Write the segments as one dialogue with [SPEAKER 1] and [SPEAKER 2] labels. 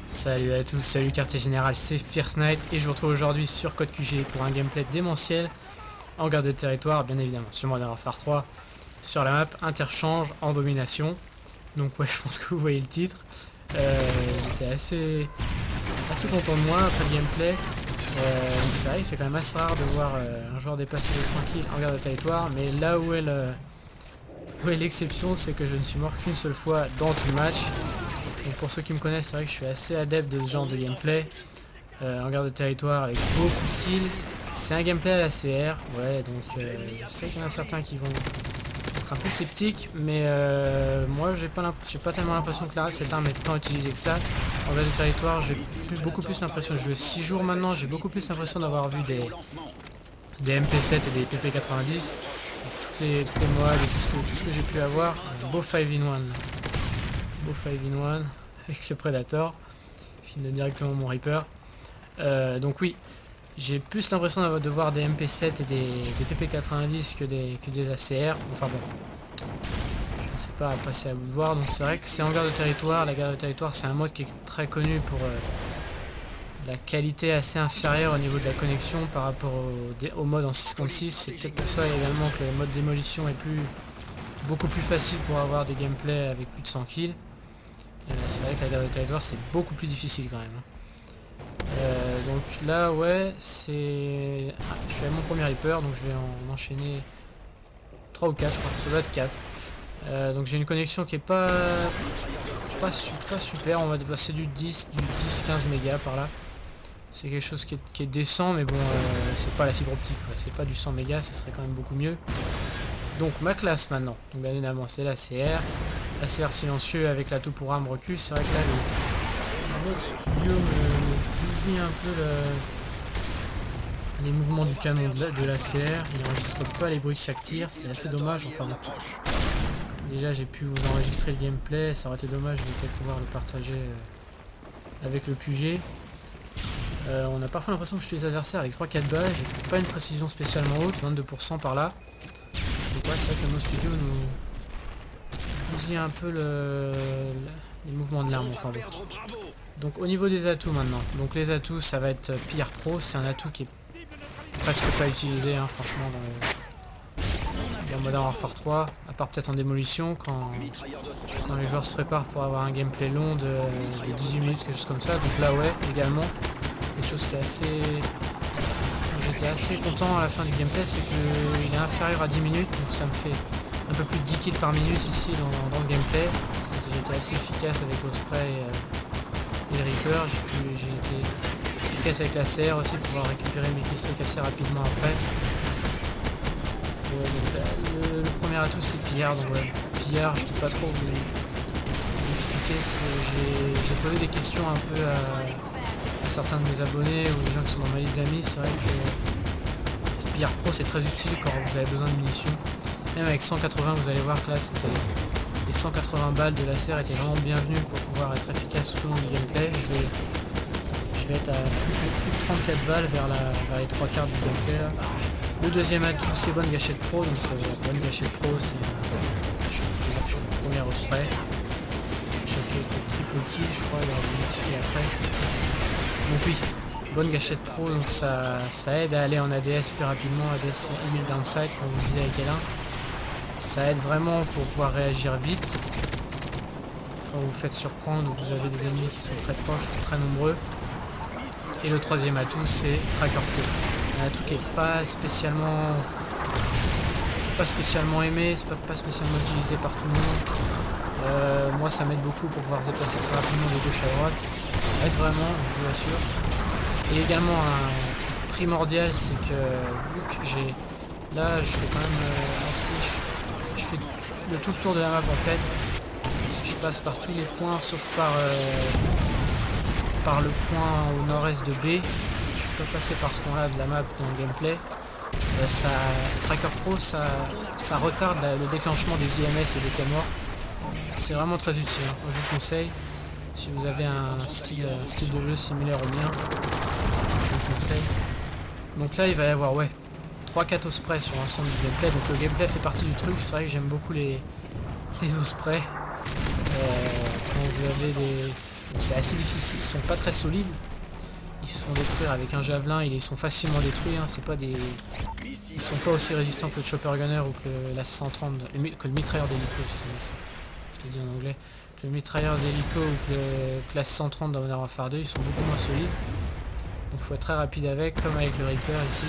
[SPEAKER 1] Salut à tous, salut quartier général, c'est Fierce Knight et je vous retrouve aujourd'hui sur Code QG pour un gameplay démentiel en garde de territoire, bien évidemment sur Modern Warfare 3, sur la map interchange en domination. Donc ouais, je pense que vous voyez le titre. J'étais assez content de moi après le gameplay. C'est vrai que c'est quand même assez rare de voir un joueur dépasser les 100 kills en garde de territoire, mais là où est l'exception, c'est que je ne suis mort qu'une seule fois dans tout le match. Donc pour ceux qui me connaissent, c'est vrai que je suis assez adepte de ce genre de gameplay en garde de territoire avec beaucoup de kills. C'est un gameplay à la CR, ouais, donc je sais qu'il y en a certains qui vont être un peu sceptiques, mais moi j'ai pas tellement l'impression que cette arme est tant utilisée que ça. En garde de territoire, j'ai beaucoup plus l'impression, je joue 6 jours maintenant, j'ai beaucoup plus l'impression d'avoir vu des MP7 et des PP90, toutes les mods et tout ce que j'ai pu avoir. Un beau 5-in-1. Beau 5-in-1 avec le Predator, ce qui me donne directement mon Reaper. Donc oui, j'ai plus l'impression de voir des MP7 et des PP90 que des ACR. Enfin bon, je ne sais pas, après c'est à vous de voir. Donc c'est vrai que c'est en garde de territoire. La garde de territoire, c'est un mode qui est très connu pour la qualité assez inférieure au niveau de la connexion par rapport au mode en 6 contre 6. C'est peut-être pour ça également que le mode démolition est beaucoup plus facile pour avoir des gameplays avec plus de 100 kills. C'est vrai que la garde de territoire c'est beaucoup plus difficile quand même. Donc là ouais c'est... je suis à mon premier Reaper, donc je vais en enchaîner 3 ou 4 je crois, ça doit être 4. Donc j'ai une connexion qui est pas super, on va dépasser du 10-15 mégas par là. C'est quelque chose qui est décent, mais bon c'est pas la fibre optique, c'est pas du 100 mégas, ce serait quand même beaucoup mieux. Donc ma classe maintenant, donc bien évidemment c'est la CR. ACR silencieux avec l'atout pour arme recul. C'est vrai que là le mode studio me bousille un peu les mouvements du canon de l'ACR. Il n'enregistre pas les bruits de chaque tir, c'est assez dommage. Enfin bon. Déjà j'ai pu vous enregistrer le gameplay, ça aurait été dommage de ne pas pouvoir le partager avec le QG. On a parfois l'impression que je tue les adversaires avec 3-4 balles, j'ai pas une précision spécialement haute, 22% par là. Donc ouais, c'est vrai que le mode studio nous bousiller un peu les mouvements de l'arme. Enfin bon. Donc au niveau des atouts maintenant, donc les atouts ça va être PR Pro, c'est un atout qui est presque pas utilisé franchement dans Modern Warfare 3, à part peut-être en démolition quand les joueurs se préparent pour avoir un gameplay long de 18 minutes, quelque chose comme ça. Donc là ouais, également, quelque chose qui est assez... J'étais assez content à la fin du gameplay, c'est qu'il est inférieur à 10 minutes, donc ça me fait un peu plus de 10 kills par minute ici dans ce gameplay. J'ai été assez efficace avec l'Osprey et le Reaper. J'ai été efficace avec la CR aussi pour pouvoir récupérer mes killstreaks assez rapidement après. Le premier atout c'est PR, donc ouais, PR je peux pas trop vous expliquer. J'ai posé des questions un peu à certains de mes abonnés ou des gens qui sont dans ma liste d'amis. C'est vrai que ce PR Pro c'est très utile quand vous avez besoin de munitions. Même avec 180, vous allez voir que là, les 180 balles de la CR étaient vraiment bienvenues pour pouvoir être efficace tout au long du gameplay. Je vais être à plus de 34 balles vers les 3 quarts du gameplay là. Le deuxième atout, c'est Bonne Gâchette Pro. Donc Bonne Gâchette Pro, c'est je suis le premier au spray. J'ai le triple kill, je crois, il y aura une multiplié après. Donc oui, Bonne Gâchette Pro, donc ça aide à aller en ADS plus rapidement, ADS Emile Downside, comme vous disiez avec Alain. Ça aide vraiment pour pouvoir réagir vite. Quand vous vous faites surprendre ou vous avez des ennemis qui sont très proches ou très nombreux. Et le troisième atout, c'est Tracker Pro. Un atout qui n'est pas spécialement aimé, c'est pas spécialement utilisé par tout le monde. Moi, ça m'aide beaucoup pour pouvoir se déplacer très rapidement de gauche à droite. Ça aide vraiment, je vous l'assure. Et également, un truc primordial, c'est que vu que j'ai... Là, je fais quand même assez... Je fais le tout le tour de la map en fait. Je passe par tous les points sauf par le point au nord-est de B. Je peux passer par ce point-là de la map dans le gameplay. Tracker Pro, ça retarde le déclenchement des IMS et des Claymores. C'est vraiment très utile. Moi, je vous conseille, si vous avez un style de jeu similaire au mien, je vous conseille. Donc là, il va y avoir 3-4 ospreys sur l'ensemble du gameplay, donc le gameplay fait partie du truc. C'est vrai que j'aime beaucoup les ospreys. quand vous avez des... Bon, c'est assez difficile, ils sont pas très solides. Ils se font détruire avec un javelin, ils sont facilement détruits, hein. C'est pas des... Ils sont pas aussi résistants que le Chopper Gunner ou que la 130, que le mitrailleur d'hélico, je l'ai dit en anglais. Que le mitrailleur d'hélico ou que la 130 dans Modern Warfare 2, ils sont beaucoup moins solides. Donc il faut être très rapide avec, comme avec le Reaper ici.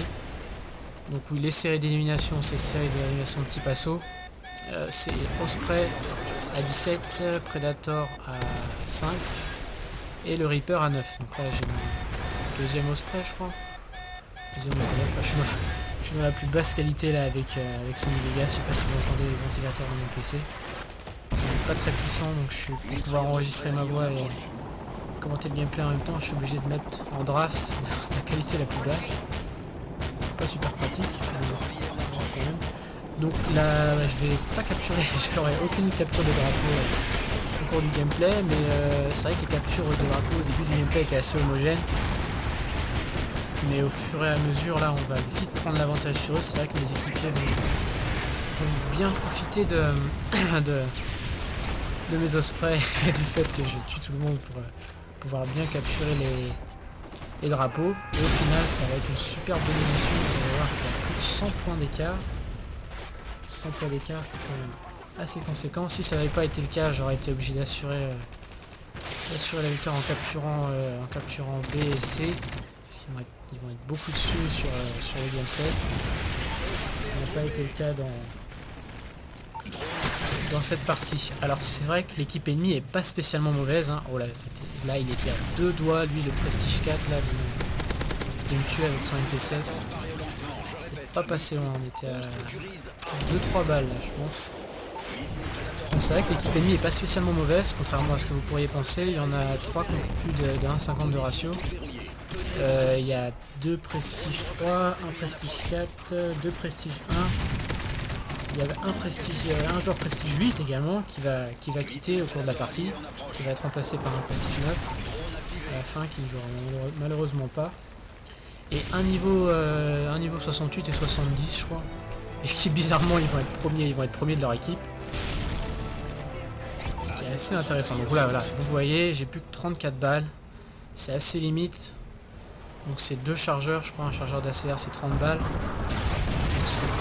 [SPEAKER 1] Donc oui, les séries d'élimination, c'est séries d'élimination de type assaut. C'est Osprey à 17, Predator à 5 et le Reaper à 9. Donc là j'ai mon deuxième Osprey, je crois. Deuxième Osprey, enfin, je suis dans la plus basse qualité là avec Sony Vegas. Je sais pas si vous entendez les ventilateurs de mon PC. Il n'est pas très puissant, donc pour pouvoir enregistrer ma voix et commenter le gameplay en même temps, je suis obligé de mettre en draft la qualité la plus basse. C'est pas super pratique, mais quand même. Donc là, je vais pas capturer, je ferai aucune capture de drapeau au cours du gameplay, mais c'est vrai que les captures de drapeau au début du gameplay étaient assez homogènes. Mais au fur et à mesure, là, on va vite prendre l'avantage sur eux. C'est vrai que mes équipiers vont bien profiter de mes ospreys et du fait que je tue tout le monde pour pouvoir bien capturer les drapeaux. Et au final, ça va être une superbe domination. Vous allez voir qu'il y a plus de 100 points d'écart. 100 points d'écart, c'est quand même assez conséquent. Si ça n'avait pas été le cas, j'aurais été obligé d'assurer la victoire en capturant B et C. Parce qu'ils vont être beaucoup dessus sur le gameplay. Ça n'a pas été le cas dans cette partie. Alors c'est vrai que l'équipe ennemie est pas spécialement mauvaise, hein. Oh là, là il était à 2 doigts, lui, le Prestige 4 là, de me tuer avec son MP7. C'est pas passé loin, on était à 2-3 balles là, je pense. Donc c'est vrai que l'équipe ennemie est pas spécialement mauvaise, contrairement à ce que vous pourriez penser. Il y en a 3 qui ont plus de 1,50 de ratio. Il y a 2 Prestige 3, 1 Prestige 4, 2 Prestige 1. Il y a un joueur Prestige 8 également qui va quitter au cours de la partie, qui va être remplacé par un Prestige 9 à la fin, qui ne jouera malheureusement pas. Et un niveau 68 et 70 je crois. Et qui bizarrement ils vont être premiers de leur équipe. Ce qui est assez intéressant. Donc voilà, vous voyez, j'ai plus que 34 balles. C'est assez limite. Donc c'est 2 chargeurs, je crois, un chargeur d'ACR c'est 30 balles.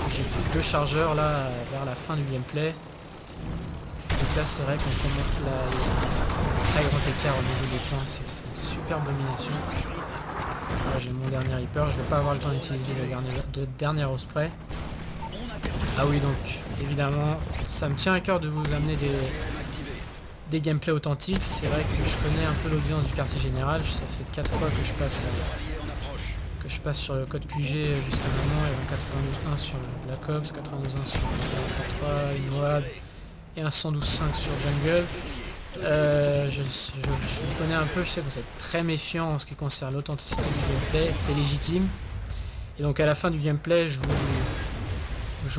[SPEAKER 1] J'ai plus que 2 chargeurs là vers la fin du gameplay. Donc là c'est vrai qu'on commente là, un très grand écart au niveau des points, c'est une superbe domination. Là j'ai mon dernier Reaper, je vais pas avoir le temps d'utiliser le dernier Osprey. Ah oui, donc évidemment ça me tient à cœur de vous amener des gameplays authentiques. C'est vrai que je connais un peu l'audience du quartier général, ça fait 4 fois que je passe sur le code QG jusqu'à maintenant, et un 92.1 sur Black Ops, 92.1 sur Warfare 3, une Moab et un 112.5 sur Jungle. Je connais un peu, je sais que vous êtes très méfiant en ce qui concerne l'authenticité du gameplay, c'est légitime. Et donc à la fin du gameplay, je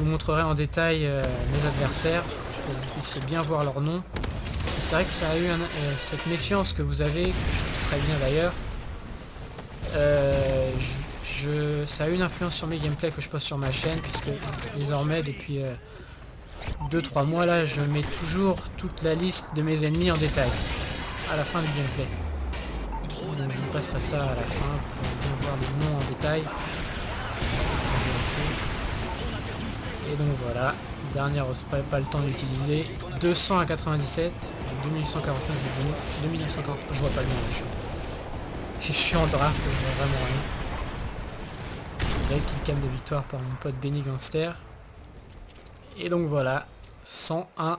[SPEAKER 1] vous montrerai en détail mes adversaires pour que vous puissiez bien voir leur nom. Et c'est vrai que ça a eu cette méfiance que vous avez, que je trouve très bien d'ailleurs. Ça a eu une influence sur mes gameplays que je poste sur ma chaîne, puisque désormais depuis 2-3 mois là, je mets toujours toute la liste de mes ennemis en détail à la fin du gameplay. Donc je vous passerai ça à la fin, vous pourrez bien voir les noms en détail. Et donc voilà, dernière Osprey, pas le temps de l'utiliser. 200 à 97, 2849 de bonus, 2940, je vois pas le nom là, je suis en draft, je vois vraiment rien. Belle killcam de victoire par mon pote Benny Gangster. Et donc voilà, 101,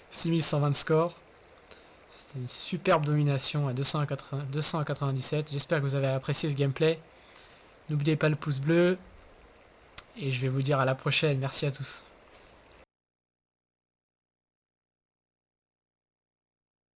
[SPEAKER 1] 6120 score. C'était une superbe domination à 200 à 97. J'espère que vous avez apprécié ce gameplay. N'oubliez pas le pouce bleu. Et je vais vous dire à la prochaine. Merci à tous.